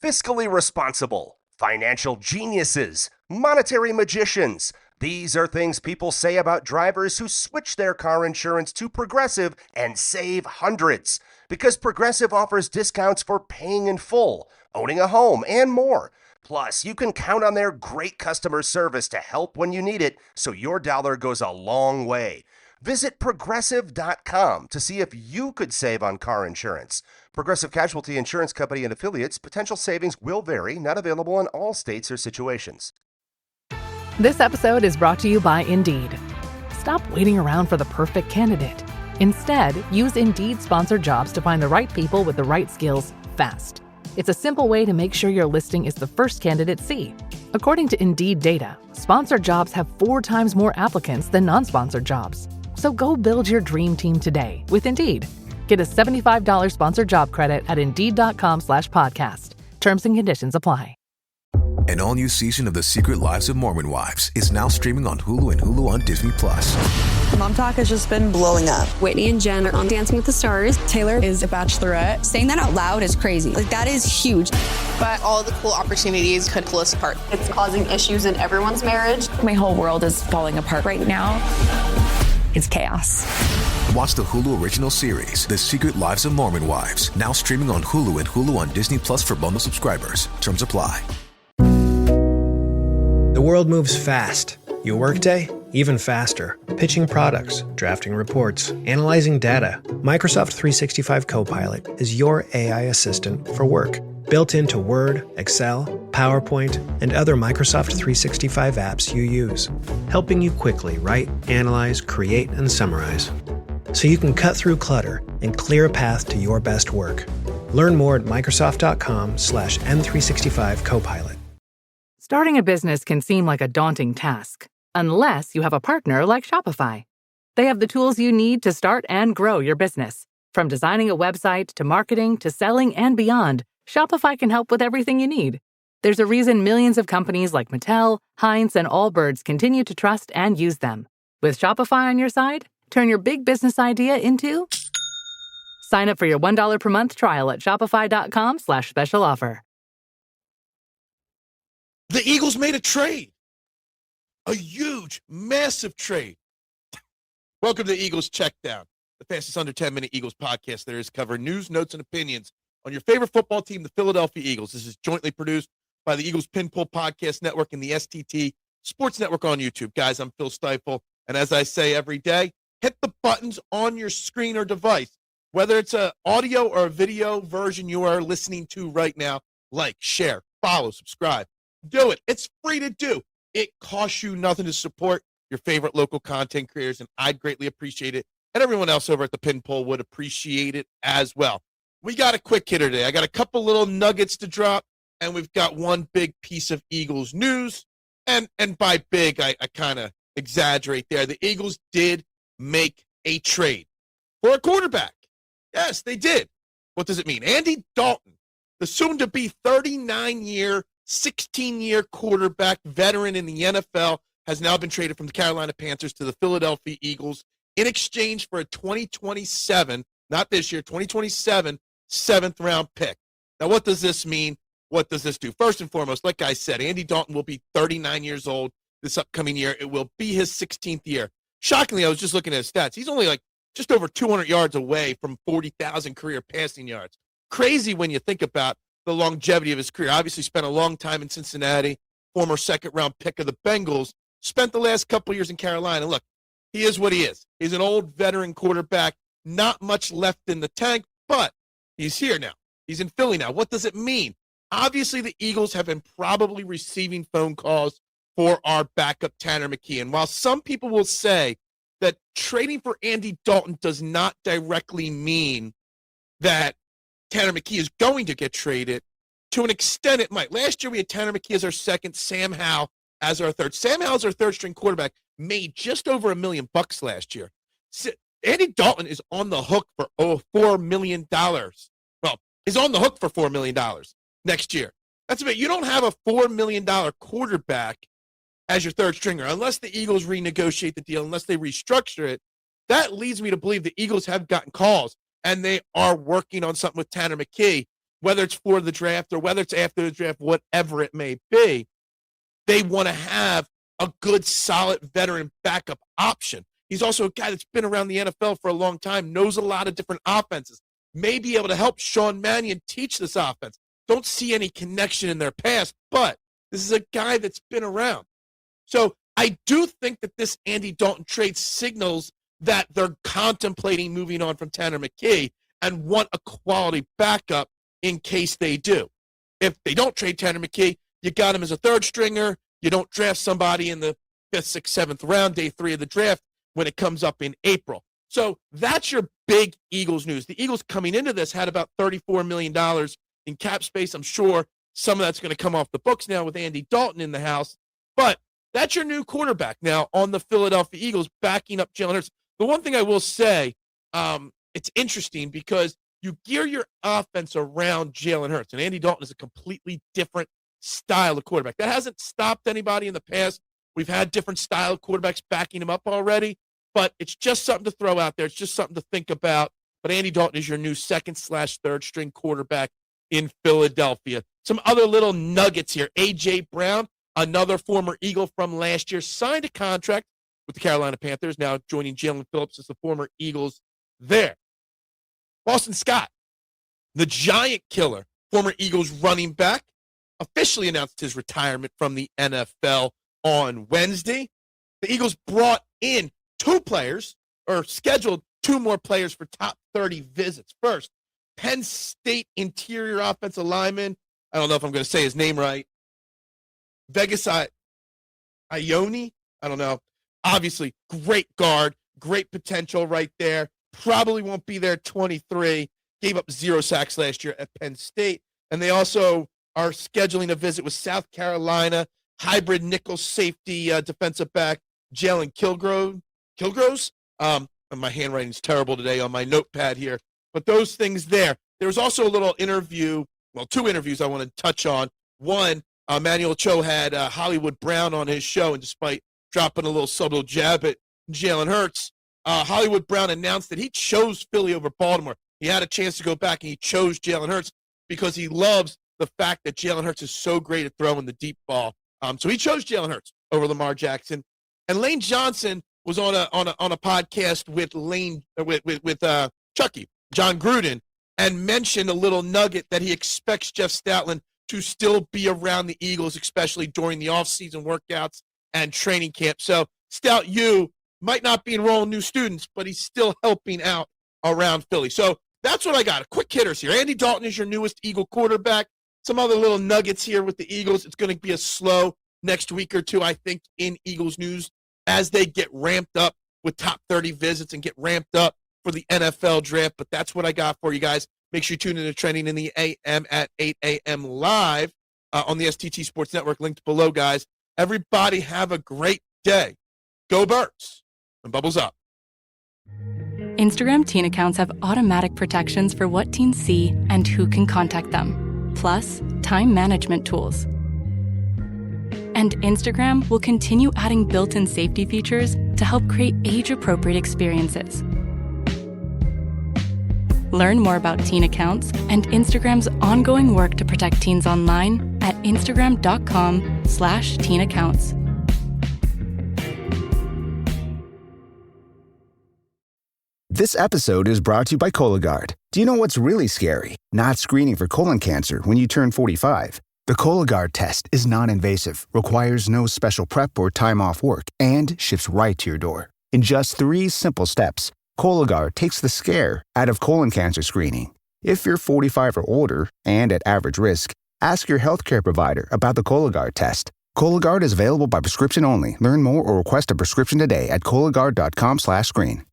fiscally responsible, financial geniuses, monetary magicians. These are things people say about drivers who switch their car insurance to Progressive and save hundreds. Because Progressive offers discounts for paying in full, owning a home, and more. Plus, you can count on their great customer service to help when you need it, so your dollar goes a long way. Visit Progressive.com to see if you could save on car insurance. Progressive Casualty Insurance Company and Affiliates. Potential savings will vary. Not available in all states or situations. This episode is brought to you by Indeed. Stop waiting around for the perfect candidate. Instead, use Indeed sponsored jobs to find the right people with the right skills fast. It's a simple way to make sure your listing is the first candidates see. According to Indeed data, sponsored jobs have 4 times more applicants than non-sponsored jobs. So go build your dream team today with Indeed. Get a $75 sponsored job credit at Indeed.com/podcast. Terms and conditions apply. An all-new season of The Secret Lives of Mormon Wives is now streaming on Hulu and Hulu on Disney+. Mom Talk has just been blowing up. Whitney and Jen are on Dancing with the Stars. Taylor is a bachelorette. Saying that out loud is crazy. Like, that is huge. But all the cool opportunities could pull us apart. It's causing issues in everyone's marriage. My whole world is falling apart right now. It's chaos. Watch the Hulu original series, The Secret Lives of Mormon Wives, now streaming on Hulu and Hulu on Disney Plus for bundle subscribers. Terms apply. The world moves fast. Your workday, even faster. Pitching products, drafting reports, analyzing data. Microsoft 365 Copilot is your AI assistant for work. Built into Word, Excel, PowerPoint, and other Microsoft 365 apps you use. Helping you quickly write, analyze, create, and summarize. So you can cut through clutter and clear a path to your best work. Learn more at Microsoft.com/M365 Copilot. Starting a business can seem like a daunting task, unless you have a partner like Shopify. They have the tools you need to start and grow your business. From designing a website to marketing to selling and beyond, Shopify can help with everything you need. There's a reason millions of companies like Mattel, Heinz, and Allbirds continue to trust and use them. With Shopify on your side, turn your big business idea into... Sign up for your $1 per month trial at shopify.com/special offer. The Eagles made a trade. A huge, massive trade. Welcome to Eagles Checkdown, the fastest under 10-minute Eagles podcast there is, covering news, notes, and opinions on your favorite football team, the Philadelphia Eagles. This is jointly produced by the Eagles Pinpool Podcast Network and the STT Sports Network on YouTube. Guys, I'm Phil Stiefel, and as I say every day, hit the buttons on your screen or device, whether it's an audio or a video version you are listening to right now. Like, share, follow, subscribe. Do it. It's free to do. It costs you nothing to support your favorite local content creators, and I'd greatly appreciate it. And everyone else over at the Pinpool would appreciate it as well. We got a quick hitter today. I got a couple little nuggets to drop, and we've got one big piece of Eagles news. And by big, I kind of exaggerate there. The Eagles did make a trade for a quarterback. Yes, they did. What does it mean? Andy Dalton, the soon-to-be 39-year, 16-year quarterback, veteran in the NFL, has now been traded from the Carolina Panthers to the Philadelphia Eagles in exchange for a 2027, not this year, 2027 7th-round pick. Now, what does this mean? What does this do? First and foremost, like I said, Andy Dalton will be 39 years old this upcoming year. It will be his 16th year. Shockingly, I was just looking at his stats. He's only like just over 200 yards away from 40,000 career passing yards. Crazy when you think about the longevity of his career. Obviously spent a long time in Cincinnati, former second-round pick of the Bengals, spent the last couple years in Carolina. Look, he is what he is. He's an old veteran quarterback, not much left in the tank, but he's here now. He's in Philly now. What does it mean? Obviously, the Eagles have been probably receiving phone calls for our backup Tanner McKee. And while some people will say that trading for Andy Dalton does not directly mean that Tanner McKee is going to get traded, to an extent it might. Last year we had Tanner McKee as our second, Sam Howell as our third. Sam Howell's our third-string quarterback, made just over $1 million last year. Andy Dalton is on the hook for $4 million. Well, he's on the hook for $4 million next year. That's a bit. You don't have a $4 million quarterback as your third stringer unless the Eagles renegotiate the deal, unless they restructure it. That leads me to believe the Eagles have gotten calls, and they are working on something with Tanner McKee. whether it's for the draft or whether it's after the draft, whatever it may be, they want to have a good, solid veteran backup option. He's also a guy that's been around the NFL for a long time, knows a lot of different offenses, may be able to help Sean Mannion teach this offense. Don't see any connection in their past, but this is a guy that's been around. So I do think that this Andy Dalton trade signals that they're contemplating moving on from Tanner McKee and want a quality backup in case they do. If they don't trade Tanner McKee, you got him as a third stringer. You don't draft somebody in the 5th, 6th, 7th round, day 3 of the draft when it comes up in April. So that's your big Eagles news. The Eagles coming into this had about $34 million in cap space. I'm sure some of that's going to come off the books now with Andy Dalton in the house. But that's your new quarterback now on the Philadelphia Eagles, backing up Jalen Hurts. The one thing I will say, it's interesting because you gear your offense around Jalen Hurts, and Andy Dalton is a completely different style of quarterback. That hasn't stopped anybody in the past. We've had different style of quarterbacks backing him up already, but it's just something to throw out there. It's just something to think about. But Andy Dalton is your new 2nd/3rd string quarterback in Philadelphia. Some other little nuggets here. A.J. Brown, another former Eagle from last year, signed a contract with the Carolina Panthers, now joining Jalen Phillips as the former Eagles there. Boston Scott, the giant killer, former Eagles running back, officially announced his retirement from the NFL on Wednesday. The Eagles brought in 2 players, or scheduled 2 more players for top 30 visits. First, Penn State interior offensive lineman, I don't know if I'm going to say his name right, Vegas Ione, I don't know. Obviously, great guard, great potential right there. Probably won't be there 23. Gave up 0 sacks last year at Penn State. And they also are scheduling a visit with South Carolina hybrid nickel safety defensive back Jalen Kilgroves. My handwriting's terrible today on my notepad here. But those things there. There was also a little interview, well, 2 interviews I want to touch on. One, Manuel Cho had Hollywood Brown on his show, and despite dropping a little subtle jab at Jalen Hurts, Hollywood Brown announced that he chose Philly over Baltimore. He had a chance to go back, and he chose Jalen Hurts because he loves the fact that Jalen Hurts is so great at throwing the deep ball. So he chose Jalen Hurts over Lamar Jackson. And Lane Johnson was on a podcast with Chucky, John Gruden, and mentioned a little nugget that he expects Jeff Stoutland to still be around the Eagles, especially during the offseason workouts and training camp. So Stout U might not be enrolling new students, but he's still helping out around Philly. So that's what I got. Quick hitters here. Andy Dalton is your newest Eagle quarterback. Some other little nuggets here with the Eagles. It's going to be a slow next week or 2, I think, in Eagles news as they get ramped up with top 30 visits and get ramped up for the NFL draft. But that's what I got for you guys. Make sure you tune in to Trending in the AM at 8 a.m. live on the STT Sports Network, linked below, guys. Everybody have a great day. Go Birds, and bubbles up. Instagram teen accounts have automatic protections for what teens see and who can contact them, plus time management tools. And Instagram will continue adding built-in safety features to help create age-appropriate experiences. Learn more about teen accounts and Instagram's ongoing work to protect teens online at instagram.com/teen accounts. This episode is brought to you by Cologuard. Do you know what's really scary? Not screening for colon cancer when you turn 45. The Cologuard test is non-invasive, requires no special prep or time off work, and ships right to your door. In just 3 simple steps, Cologuard takes the scare out of colon cancer screening. If you're 45 or older and at average risk, ask your healthcare provider about the Cologuard test. Cologuard is available by prescription only. Learn more or request a prescription today at Cologuard.com/screen.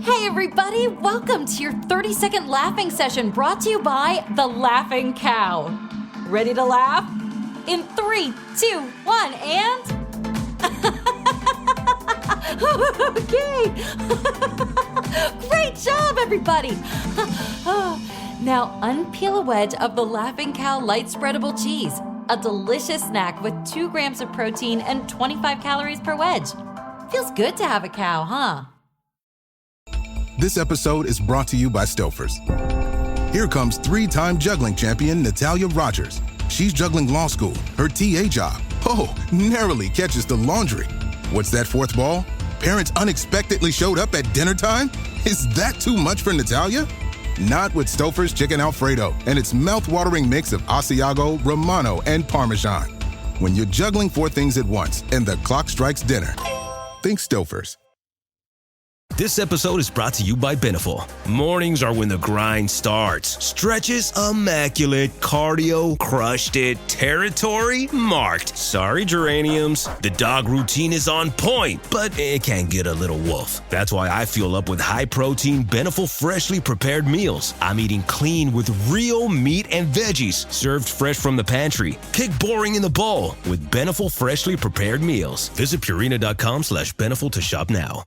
Hey everybody, welcome to your 30-second laughing session brought to you by The Laughing Cow. Ready to laugh? In 3, 2, 1, and... Okay! Great job, everybody! Now unpeel a wedge of the Laughing Cow light spreadable cheese, a delicious snack with 2 grams of protein and 25 calories per wedge. Feels good to have a cow, huh? This episode is brought to you by Stouffer's. Here comes 3-time juggling champion Natalia Rogers. She's juggling law school, her TA job. Oh, narrowly catches the laundry. What's that fourth ball? Parents unexpectedly showed up at dinner time? Is that too much for Natalia? Not with Stouffer's Chicken Alfredo and its mouth-watering mix of Asiago, Romano, and Parmesan. When you're juggling 4 things at once and the clock strikes dinner, think Stouffer's. This episode is brought to you by Beneful. Mornings are when the grind starts. Stretches, immaculate. Cardio, crushed it. Territory, marked. Sorry, geraniums. The dog routine is on point, but it can get a little wolf. That's why I fuel up with high-protein Beneful freshly prepared meals. I'm eating clean with real meat and veggies, served fresh from the pantry. Kick boring in the bowl with Beneful freshly prepared meals. Visit Purina.com/Beneful to shop now.